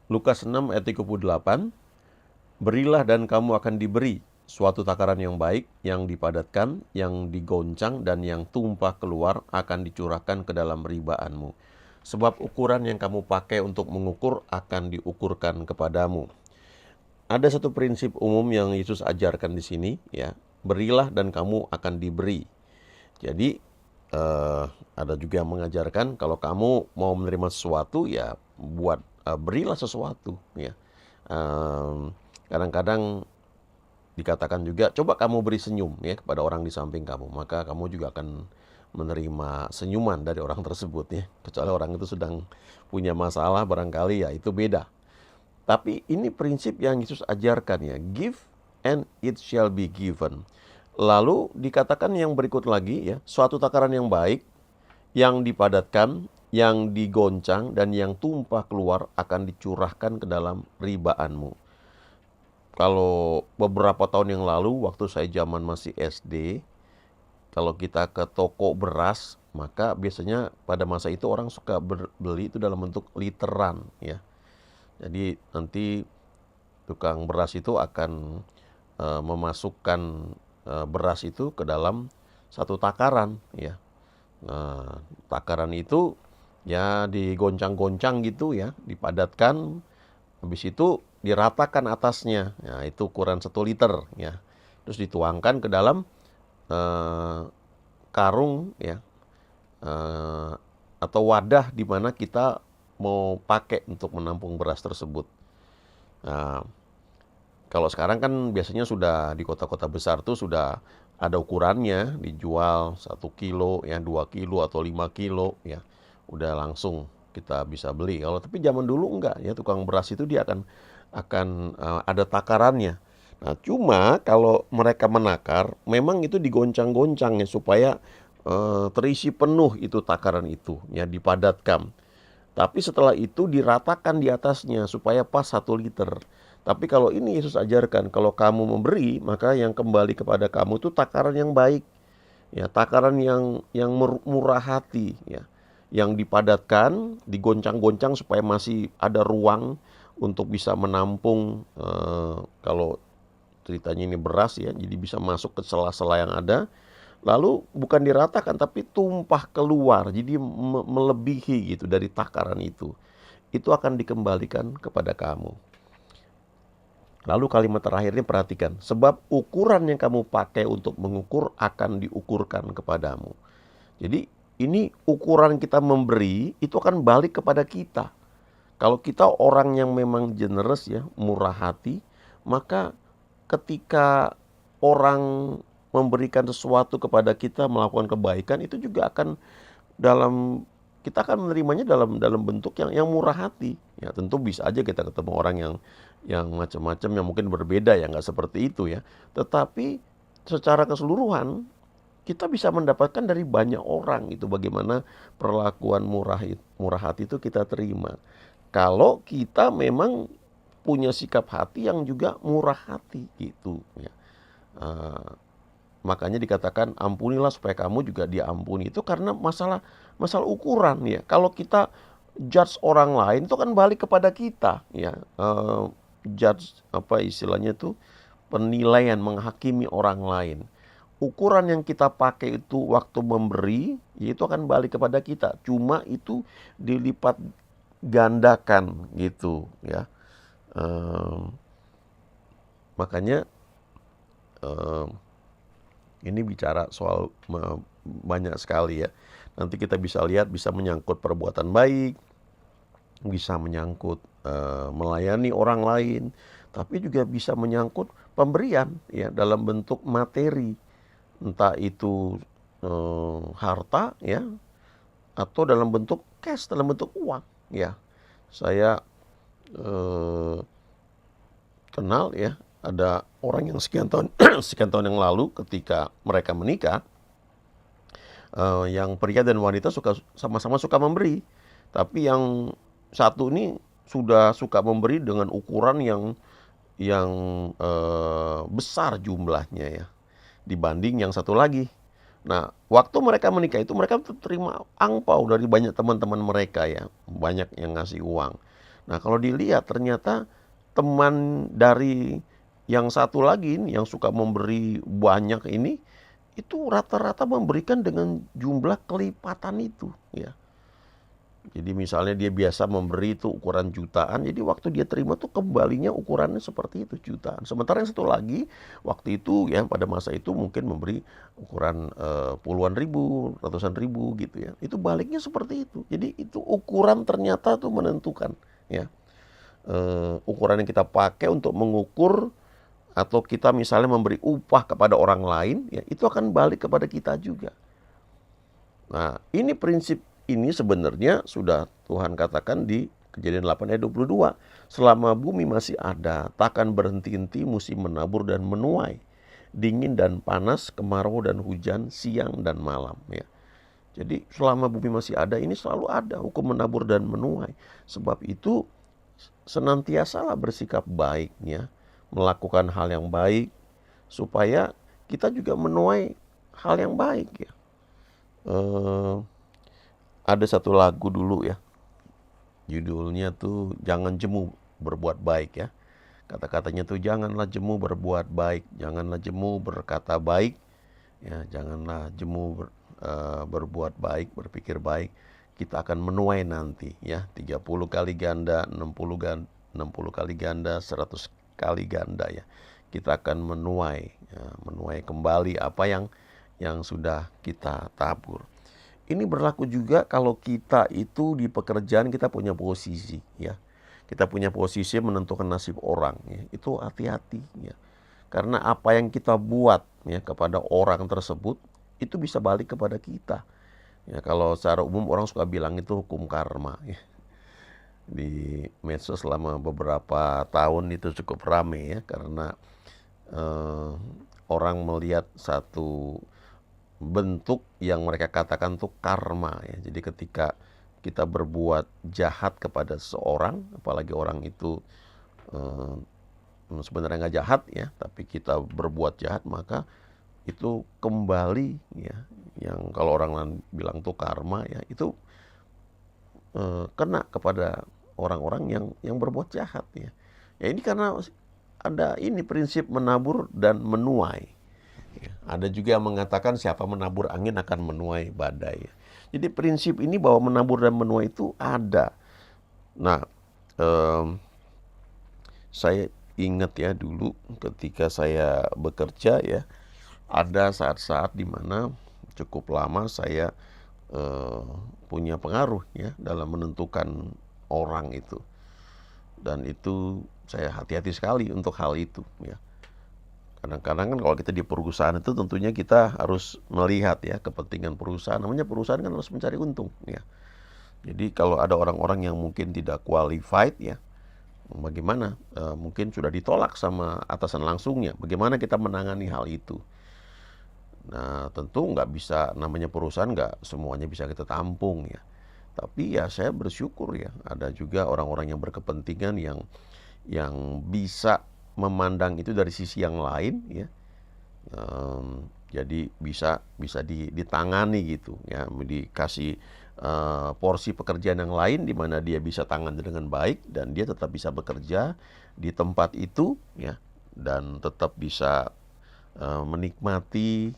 Lukas 6 ayat 38, berilah dan kamu akan diberi suatu takaran yang baik, yang dipadatkan, yang digoncang, dan yang tumpah keluar akan dicurahkan ke dalam ribaanmu. Sebab ukuran yang kamu pakai untuk mengukur akan diukurkan kepadamu. Ada satu prinsip umum yang Yesus ajarkan di sini, ya. Berilah dan kamu akan diberi. Jadi ada juga yang mengajarkan kalau kamu mau menerima sesuatu, ya berilah sesuatu, ya. Kadang-kadang dikatakan juga, coba kamu beri senyum ya kepada orang di samping kamu, maka kamu juga akan menerima senyuman dari orang tersebut ya. Kecuali orang itu sedang punya masalah barangkali, ya itu beda. Tapi ini prinsip yang Yesus ajarkan ya, give and it shall be given. Lalu dikatakan yang berikut lagi ya, suatu takaran yang baik, yang dipadatkan, yang digoncang, dan yang tumpah keluar akan dicurahkan ke dalam ribaanmu. Kalau beberapa tahun yang lalu, waktu saya zaman masih SD, kalau kita ke toko beras, maka biasanya pada masa itu orang suka beli itu dalam bentuk literan ya. Jadi nanti tukang beras itu akan memasukkan beras itu ke dalam satu takaran ya. Nah, takaran itu ya digoncang-goncang gitu ya, dipadatkan, habis itu diratakan atasnya. Ya, itu ukuran 1 liter ya. Terus dituangkan ke dalam eh, karung ya, eh, atau wadah di mana kita mau pakai untuk menampung beras tersebut. Nah, kalau sekarang kan biasanya sudah di kota-kota besar tuh sudah ada ukurannya, dijual 1 kilo, ya 2 kilo atau 5 kilo, ya udah langsung kita bisa beli. Kalau tapi zaman dulu enggak, ya tukang beras itu dia akan ada takarannya. Nah, cuma kalau mereka menakar, memang itu digoncang-goncang ya supaya terisi penuh itu takaran itu, ya dipadatkan. Tapi setelah itu diratakan di atasnya supaya pas 1 liter. Tapi kalau ini Yesus ajarkan, kalau kamu memberi, maka yang kembali kepada kamu itu takaran yang baik, ya takaran yang murah hati, ya, yang dipadatkan, digoncang-goncang supaya masih ada ruang untuk bisa menampung. Kalau ceritanya ini beras ya, jadi bisa masuk ke sela-sela yang ada. Lalu bukan diratakan tapi tumpah keluar, jadi melebihi gitu dari takaran itu. Itu akan dikembalikan kepada kamu. Lalu kalimat terakhirnya perhatikan, sebab ukuran yang kamu pakai untuk mengukur akan diukurkan kepadamu. Jadi ini ukuran kita memberi itu akan balik kepada kita. Kalau kita orang yang memang generous ya, murah hati, maka ketika orang memberikan sesuatu kepada kita, melakukan kebaikan, itu juga akan kita akan menerimanya dalam bentuk yang murah hati. Ya tentu bisa aja kita ketemu orang yang macam-macam, yang mungkin berbeda ya, nggak seperti itu ya. Tetapi secara keseluruhan kita bisa mendapatkan dari banyak orang itu bagaimana perlakuan murah hati itu kita terima. Kalau kita memang punya sikap hati yang juga murah hati gitu ya. Uh, Makanya dikatakan ampunilah supaya kamu juga diampuni. Itu karena masalah ukuran ya. Kalau kita judge orang lain itu kan balik kepada kita ya. Judge apa istilahnya tuh, penilaian, menghakimi orang lain. Ukuran yang kita pakai itu waktu memberi, ya itu akan balik kepada kita. Cuma itu dilipat gandakan gitu ya. Makanya ini bicara soal banyak sekali ya. Nanti kita bisa lihat, bisa menyangkut perbuatan baik, bisa menyangkut melayani orang lain, tapi juga bisa menyangkut pemberian ya dalam bentuk materi, entah itu harta ya, atau dalam bentuk cash, dalam bentuk uang ya. Saya kenal ya, ada orang yang sekian tahun sekian tahun yang lalu ketika mereka menikah, yang pria dan wanita sama-sama suka memberi, tapi yang satu ini sudah suka memberi dengan ukuran yang besar jumlahnya ya dibanding yang satu lagi. Nah, waktu mereka menikah itu mereka terima angpau dari banyak teman-teman mereka ya, banyak yang ngasih uang. Nah, kalau dilihat ternyata teman dari yang satu lagi ini, yang suka memberi banyak ini, itu rata-rata memberikan dengan jumlah kelipatan itu, ya. Jadi misalnya dia biasa memberi itu ukuran jutaan, jadi waktu dia terima tuh kembalinya ukurannya seperti itu, jutaan. Sementara yang satu lagi, waktu itu ya pada masa itu mungkin memberi ukuran puluhan ribu, ratusan ribu gitu ya. Itu baliknya seperti itu. Jadi itu ukuran ternyata tuh menentukan ya. Ukuran yang kita pakai untuk mengukur atau kita misalnya memberi upah kepada orang lain, ya itu akan balik kepada kita juga. Nah, ini prinsip ini sebenarnya sudah Tuhan katakan di Kejadian 8 ayat 22. Selama bumi masih ada, takkan berhenti-henti musim menabur dan menuai, dingin dan panas, kemarau dan hujan, siang dan malam. Ya. Jadi selama bumi masih ada, ini selalu ada hukum menabur dan menuai. Sebab itu senantiasalah bersikap baiknya, melakukan hal yang baik, supaya kita juga menuai hal yang baik ya. Ada satu lagu dulu ya, judulnya tuh Jangan Jemu Berbuat Baik ya. Kata-katanya tuh janganlah jemu berbuat baik, janganlah jemu berkata baik, ya, janganlah jemu berbuat baik, berpikir baik. Kita akan menuai nanti ya, 30 kali ganda, 60 kali ganda, 100 kali ganda ya. Kita akan menuai, ya, menuai kembali apa yang sudah kita tabur. Ini berlaku juga kalau kita itu di pekerjaan kita punya posisi ya. Kita punya posisi menentukan nasib orang ya. Itu hati-hati ya. Karena apa yang kita buat ya kepada orang tersebut itu bisa balik kepada kita. Ya, kalau secara umum orang suka bilang itu hukum karma ya. Di medsos selama beberapa tahun itu cukup ramai ya karena orang melihat satu bentuk yang mereka katakan tuh karma ya. Jadi ketika kita berbuat jahat kepada seseorang, apalagi orang itu sebenarnya nggak jahat ya, tapi kita berbuat jahat, maka itu kembali ya. Yang kalau orang lain bilang tuh karma ya, itu kena kepada orang-orang yang berbuat jahat ya. Ya ini karena ada ini prinsip menabur dan menuai. Ya, ada juga yang mengatakan siapa menabur angin akan menuai badai. Jadi prinsip ini bahwa menabur dan menuai itu ada. Nah, saya ingat ya dulu ketika saya bekerja ya, ada saat-saat di mana cukup lama saya punya pengaruh ya dalam menentukan orang itu. Dan itu saya hati-hati sekali untuk hal itu ya. Kadang-kadang kan kalau kita di perusahaan itu tentunya kita harus melihat ya kepentingan perusahaan. Namanya perusahaan kan harus mencari untung ya. Jadi kalau ada orang-orang yang mungkin tidak qualified ya, bagaimana? Mungkin sudah ditolak sama atasan langsungnya. Bagaimana kita menangani hal itu? Nah tentu nggak bisa, namanya perusahaan nggak semuanya bisa kita tampung ya. Tapi ya saya bersyukur ya ada juga orang-orang yang berkepentingan yang bisa memandang itu dari sisi yang lain ya. Jadi bisa ditangani gitu ya, dikasih porsi pekerjaan yang lain di mana dia bisa tangani dengan baik dan dia tetap bisa bekerja di tempat itu ya, dan tetap bisa menikmati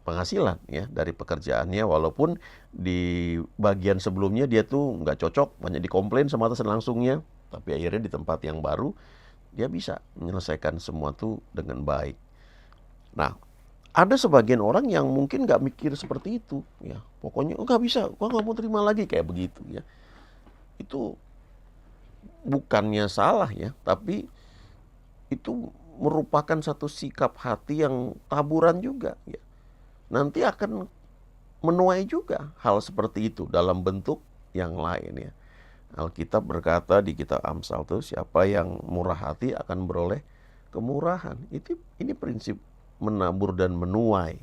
penghasilan ya dari pekerjaannya, walaupun di bagian sebelumnya dia tuh nggak cocok, banyak dikomplain sama atasan langsungnya, tapi akhirnya di tempat yang baru dia bisa menyelesaikan semua tuh dengan baik. Nah, ada sebagian orang yang mungkin nggak mikir seperti itu ya, pokoknya nggak bisa, gua nggak mau terima lagi kayak begitu ya. Itu bukannya salah ya, tapi itu merupakan satu sikap hati yang taburan juga ya. Nanti akan menuai juga hal seperti itu dalam bentuk yang lain ya. Alkitab berkata di kitab Amsal itu siapa yang murah hati akan beroleh kemurahan. Ini prinsip menabur dan menuai.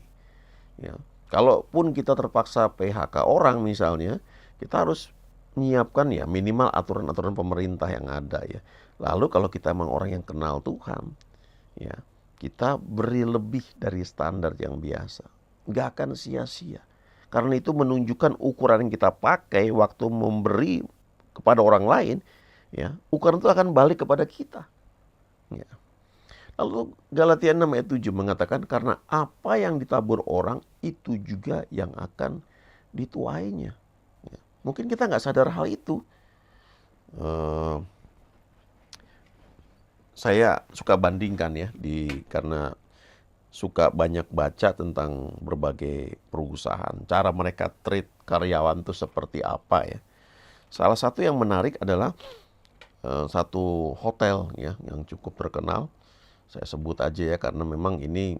Ya. Kalaupun kita terpaksa PHK orang misalnya, kita harus menyiapkan ya minimal aturan-aturan pemerintah yang ada ya. Lalu kalau kita memang orang yang kenal Tuhan, ya kita beri lebih dari standar yang biasa. Nggak akan sia-sia. Karena itu menunjukkan ukuran yang kita pakai waktu memberi kepada orang lain, ya, ukuran itu akan balik kepada kita. Ya. Lalu Galatia 6 ayat 7 mengatakan karena apa yang ditabur orang itu juga yang akan dituainya. Ya. Mungkin kita nggak sadar hal itu. Eh, saya suka bandingkan ya karena suka banyak baca tentang berbagai perusahaan, cara mereka treat karyawan itu seperti apa ya. Salah satu yang menarik adalah satu hotel ya yang cukup terkenal. Saya sebut aja ya karena memang ini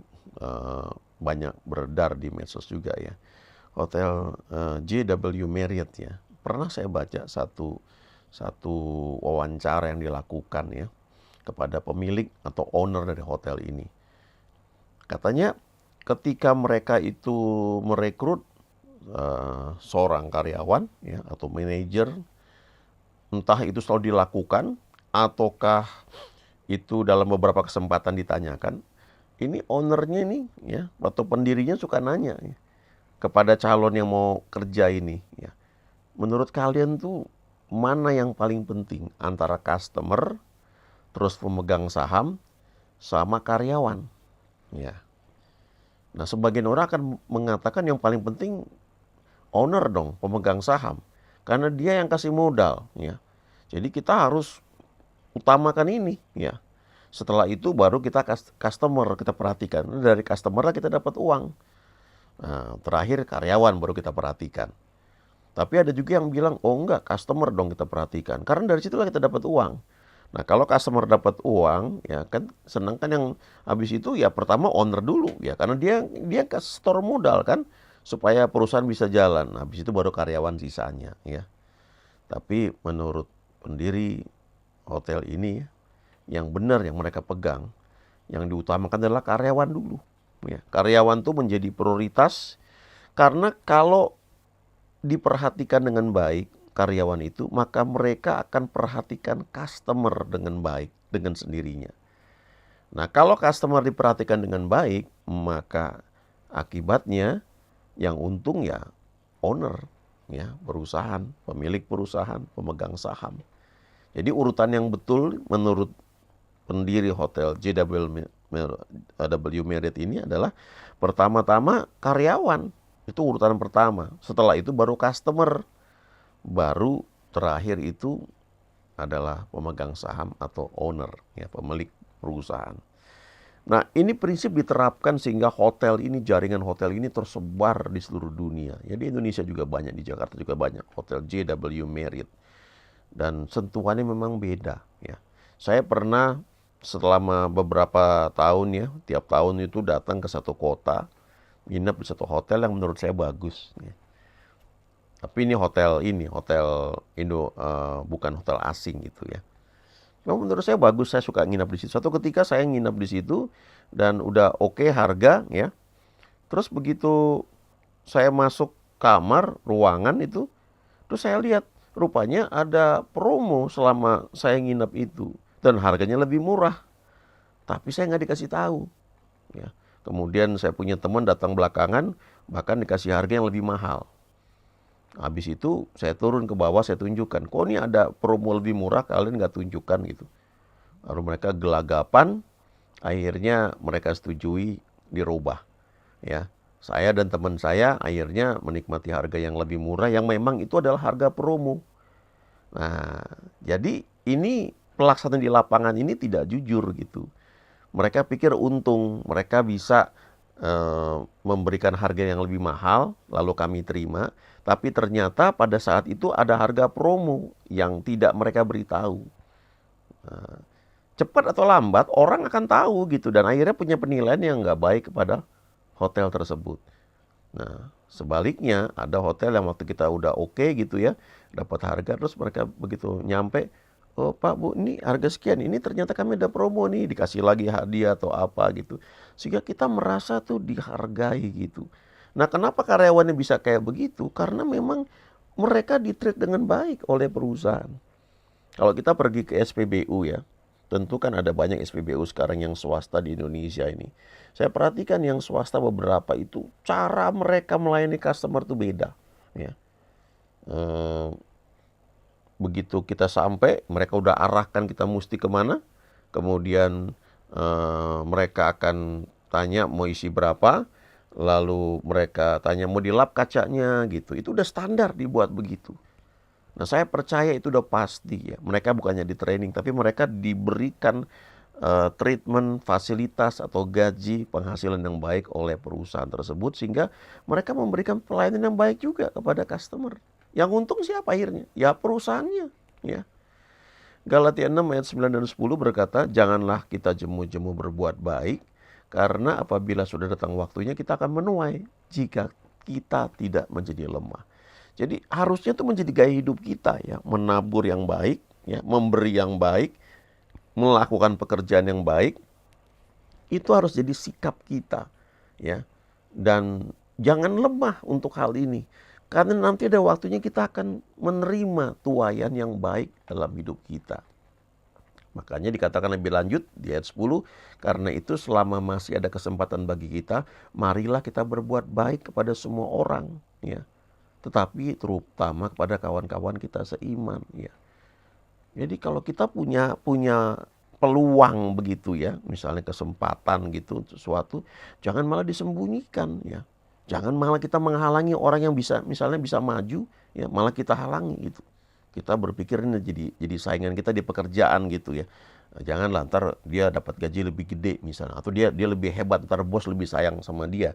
banyak beredar di medsos juga ya. Hotel JW Marriott ya. Pernah saya baca satu wawancara yang dilakukan ya kepada pemilik atau owner dari hotel ini. Katanya ketika mereka itu merekrut seorang karyawan ya atau manajer, entah itu selalu dilakukan ataukah itu dalam beberapa kesempatan ditanyakan, ini ownernya nih ya atau pendirinya suka nanya ya, kepada calon yang mau kerja ini ya. Menurut kalian tuh mana yang paling penting antara customer, terus pemegang saham, sama karyawan ya. Nah, sebagian orang akan mengatakan yang paling penting owner dong, pemegang saham. Karena dia yang kasih modal ya. Jadi kita harus utamakan ini ya. Setelah itu baru kita customer kita perhatikan. Dari customer lah kita dapat uang. Nah, terakhir karyawan baru kita perhatikan. Tapi ada juga yang bilang, oh enggak, customer dong kita perhatikan. Karena dari situlah kita dapat uang. Nah, kalau customer dapat uang, ya kan senang kan yang habis itu ya pertama owner dulu ya, karena dia store modal kan supaya perusahaan bisa jalan. Habis itu baru karyawan sisanya ya. Tapi menurut pendiri hotel ini yang benar yang mereka pegang, yang diutamakan adalah karyawan dulu ya. Karyawan tuh menjadi prioritas karena kalau diperhatikan dengan baik karyawan itu, maka mereka akan perhatikan customer dengan baik, dengan sendirinya. Nah, kalau customer diperhatikan dengan baik, maka akibatnya yang untung ya owner, ya perusahaan, pemilik perusahaan, pemegang saham. Jadi urutan yang betul menurut pendiri hotel JW Marriott ini adalah pertama-tama karyawan. Itu urutan pertama. Setelah itu baru customer. Baru terakhir itu adalah pemegang saham atau owner, ya, pemilik perusahaan. Nah, ini prinsip diterapkan sehingga hotel ini, jaringan hotel ini tersebar di seluruh dunia. Ya, di Indonesia juga banyak, di Jakarta juga banyak hotel JW Marriott. Dan sentuhannya memang beda, ya. Saya pernah selama beberapa tahun ya, tiap tahun itu datang ke satu kota, nginep di satu hotel yang menurut saya bagus. Ya. Tapi ini hotel Indo, bukan hotel asing gitu ya. Nah, menurut saya bagus, saya suka nginap di situ. Suatu ketika saya nginap di situ dan udah oke harga ya. Terus begitu saya masuk kamar, ruangan itu, terus saya lihat rupanya ada promo selama saya nginap itu. Dan harganya lebih murah. Tapi saya nggak dikasih tahu. Ya. Kemudian saya punya teman datang belakangan, bahkan dikasih harga yang lebih mahal. Habis itu saya turun ke bawah, saya tunjukkan. Kok ini ada promo lebih murah, kalian nggak tunjukkan gitu. Lalu mereka gelagapan, akhirnya mereka setujui dirubah. Ya, saya dan teman saya akhirnya menikmati harga yang lebih murah, yang memang itu adalah harga promo. Nah, jadi ini pelaksanaan di lapangan ini tidak jujur gitu. Mereka pikir untung, mereka bisa memberikan harga yang lebih mahal, lalu kami terima. Tapi ternyata pada saat itu ada harga promo yang tidak mereka beritahu. Nah, cepat atau lambat orang akan tahu gitu dan akhirnya punya penilaian yang nggak baik kepada hotel tersebut. Nah, sebaliknya ada hotel yang waktu kita udah oke gitu ya, dapat harga terus mereka begitu nyampe, oh Pak Bu, ini harga sekian, ini ternyata kami ada promo nih, dikasih lagi hadiah atau apa gitu. Sehingga kita merasa tuh dihargai gitu. Nah, kenapa karyawannya bisa kayak begitu? Karena memang mereka di-treat dengan baik oleh perusahaan. Kalau kita pergi ke SPBU ya, tentu kan ada banyak SPBU sekarang yang swasta di Indonesia ini. Saya perhatikan yang swasta beberapa itu, cara mereka melayani customer tuh beda. Ya. begitu kita sampai, mereka udah arahkan kita mesti kemana, kemudian mereka akan tanya mau isi berapa, lalu mereka tanya mau dilap kacanya gitu. Itu udah standar dibuat begitu. Nah, saya percaya itu udah pasti ya. Mereka bukannya di training, tapi mereka diberikan treatment, fasilitas atau gaji penghasilan yang baik oleh perusahaan tersebut, sehingga mereka memberikan pelayanan yang baik juga kepada customer. Yang untung siapa akhirnya? Ya perusahaannya. Ya. Galatia 6 ayat 9 dan 10 berkata, janganlah kita jemu-jemu berbuat baik, karena apabila sudah datang waktunya kita akan menuai jika kita tidak menjadi lemah. Jadi harusnya itu menjadi gaya hidup kita ya, menabur yang baik, ya, memberi yang baik, melakukan pekerjaan yang baik, itu harus jadi sikap kita, ya. Dan jangan lemah untuk hal ini, karena nanti ada waktunya kita akan menerima tuaian yang baik dalam hidup kita. Makanya dikatakan lebih lanjut di ayat 10, karena itu selama masih ada kesempatan bagi kita, marilah kita berbuat baik kepada semua orang, ya. Tetapi terutama kepada kawan-kawan kita seiman, ya. Jadi kalau kita punya peluang begitu ya, misalnya kesempatan gitu sesuatu, jangan malah disembunyikan ya. Jangan malah kita menghalangi orang yang bisa misalnya bisa maju ya, malah kita halangi gitu. Kita berpikir ini jadi saingan kita di pekerjaan gitu ya. Janganlah ntar dia dapat gaji lebih gede misalnya, atau dia lebih hebat, ntar bos lebih sayang sama dia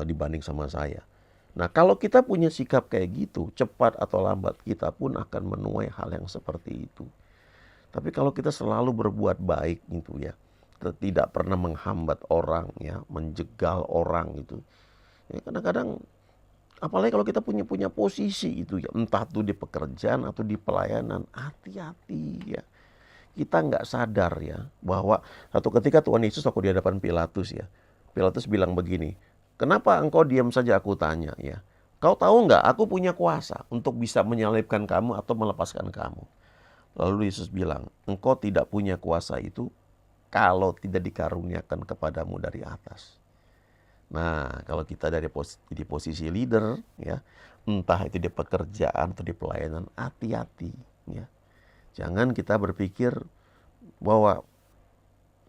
dibanding sama saya. Nah, kalau kita punya sikap kayak gitu, cepat atau lambat kita pun akan menuai hal yang seperti itu. Tapi kalau kita selalu berbuat baik gitu ya, kita tidak pernah menghambat orang ya, menjegal orang gitu. Ya, kadang-kadang apalagi kalau kita punya posisi itu ya, entah itu di pekerjaan atau di pelayanan, hati-hati ya. Kita nggak sadar ya bahwa satu ketika Tuhan Yesus waktu di hadapan Pilatus ya, Pilatus bilang begini, kenapa engkau diam saja, aku tanya ya. Kau tahu nggak, aku punya kuasa untuk bisa menyalibkan kamu atau melepaskan kamu. Lalu Yesus bilang, engkau tidak punya kuasa itu kalau tidak dikaruniakan kepadamu dari atas. Nah, kalau kita di posisi leader, ya, entah itu di pekerjaan atau di pelayanan, hati-hati. Ya. Jangan kita berpikir bahwa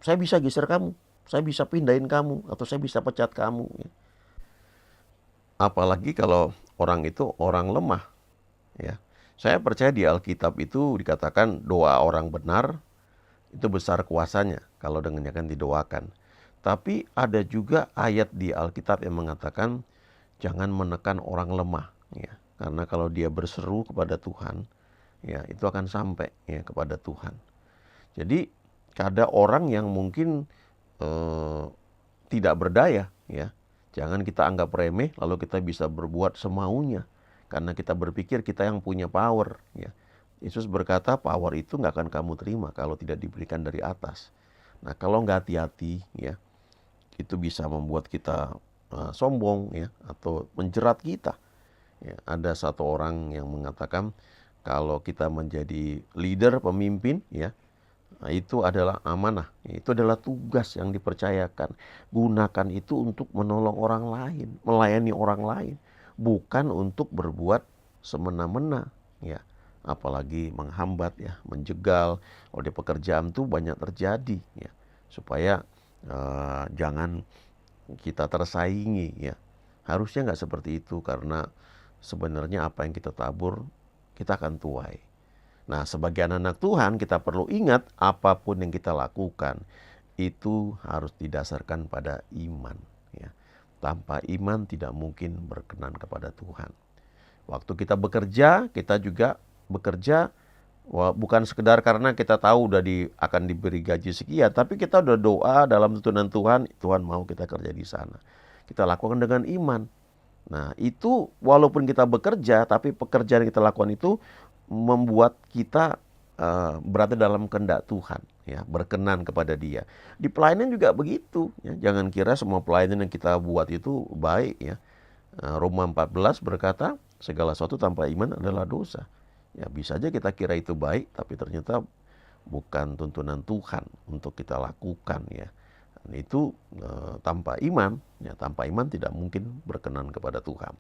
saya bisa geser kamu, saya bisa pindahin kamu, atau saya bisa pecat kamu. Ya. Apalagi kalau orang itu orang lemah. Ya. Saya percaya di Alkitab itu dikatakan doa orang benar itu besar kuasanya kalau dengannya kan didoakan. Tapi ada juga ayat di Alkitab yang mengatakan jangan menekan orang lemah, ya. Karena kalau dia berseru kepada Tuhan, ya itu akan sampai ya kepada Tuhan. Jadi ada orang yang mungkin tidak berdaya, ya. Jangan kita anggap remeh lalu kita bisa berbuat semaunya. Karena kita berpikir kita yang punya power, ya. Yesus berkata power itu nggak akan kamu terima kalau tidak diberikan dari atas. Nah, kalau nggak hati-hati, ya, itu bisa membuat kita sombong, ya, atau menjerat kita. Ya, ada satu orang yang mengatakan kalau kita menjadi leader, pemimpin, ya, nah, itu adalah amanah, itu adalah tugas yang dipercayakan. Gunakan itu untuk menolong orang lain, melayani orang lain, bukan untuk berbuat semena-mena, ya. Apalagi menghambat ya, menjegal. Kalau di pekerjaan tuh banyak terjadi ya. Supaya jangan kita tersaingi ya. Harusnya nggak seperti itu, karena sebenarnya apa yang kita tabur kita akan tuai. Nah, sebagai anak Tuhan kita perlu ingat apapun yang kita lakukan itu harus didasarkan pada iman ya. Tanpa iman tidak mungkin berkenan kepada Tuhan. Waktu kita bekerja, kita juga bekerja bukan sekedar karena kita tahu akan diberi gaji sekian, tapi kita udah doa dalam tuntunan Tuhan, Tuhan mau kita kerja di sana. Kita lakukan dengan iman. Nah, itu walaupun kita bekerja, tapi pekerjaan yang kita lakukan itu membuat kita berada dalam kehendak Tuhan, ya, berkenan kepada Dia. Di pelayanan juga begitu, ya. Jangan kira semua pelayanan yang kita buat itu baik, ya. Roma 14 berkata, segala sesuatu tanpa iman adalah dosa. Ya, bisa aja kita kira itu baik, tapi ternyata bukan tuntunan Tuhan untuk kita lakukan ya. Dan itu tanpa iman, ya tanpa iman tidak mungkin berkenan kepada Tuhan.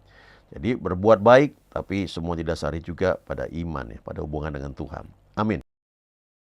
Jadi berbuat baik, tapi semua didasari juga pada iman, ya, pada hubungan dengan Tuhan. Amin.